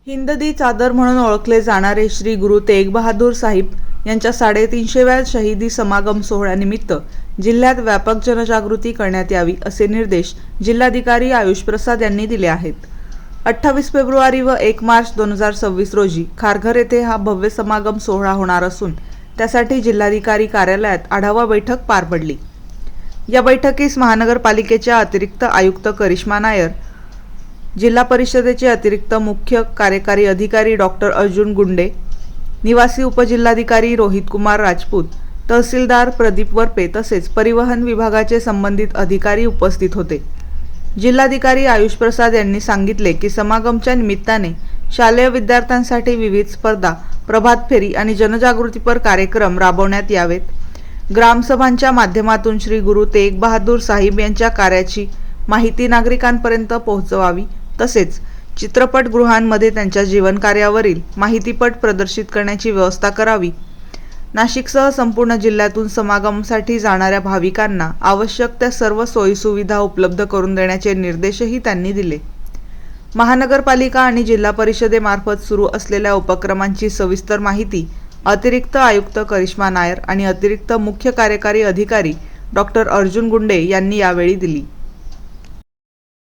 हिंददी चादर म्हणून ओळखले जाणारे श्री गुरु तेग बहादूर साहिब यांच्या 350व्या शहीदी समागम सोहळ्यानिमित्त जिल्ह्यात व्यापक जनजागृती करण्यात यावी असे निर्देश जिल्हाधिकारी आयुष प्रसाद यांनी दिले आहेत। 28 फेब्रुवारी व 1 मार्च 2026 रोजी खारघर येथे हा भव्य समागम सोहळा होणार असून त्यासाठी जिल्हाधिकारी कार्यालयात आढावा बैठक पार पडली। या बैठकीस महानगरपालिकेच्या अतिरिक्त आयुक्त करिश्मा नायर, जिल्हा परिषदेचे अतिरिक्त मुख्य कार्यकारी अधिकारी डॉक्टर अर्जुन गुंडे, निवासी उपजिल्हाधिकारी रोहित कुमार राजपूत, तहसीलदार प्रदीप वरपे तसेच परिवहन विभागाचे संबंधित अधिकारी उपस्थित होते। जिल्हाधिकारी आयुष प्रसाद यांनी सांगितले की समागमच्या निमित्ताने शालेय विद्यार्थ्यांसाठी विविध स्पर्धा, प्रभात फेरी आणि जनजागृतीपर कार्यक्रम राबवण्यात यावेत। ग्रामसभांच्या माध्यमातून श्री गुरु तेग बहादूर साहिब यांच्या कार्याची माहिती नागरिकांपर्यंत पोहोचवावी तसेच चित्रपटगृहांमध्ये त्यांच्या जीवनकार्यावरील माहितीपट प्रदर्शित करण्याची व्यवस्था करावी। नाशिकसह संपूर्ण जिल्ह्यातून समागमासाठी जाणाऱ्या भाविकांना आवश्यक त्या सर्व सोयीसुविधा उपलब्ध करून देण्याचे निर्देशही त्यांनी दिले। महानगरपालिका आणि जिल्हा परिषदेमार्फत सुरू असलेल्या उपक्रमांची सविस्तर माहिती अतिरिक्त आयुक्त करिश्मा नायर आणि अतिरिक्त मुख्य कार्यकारी अधिकारी डॉक्टर अर्जुन गुंडे यांनी यावेळी दिली।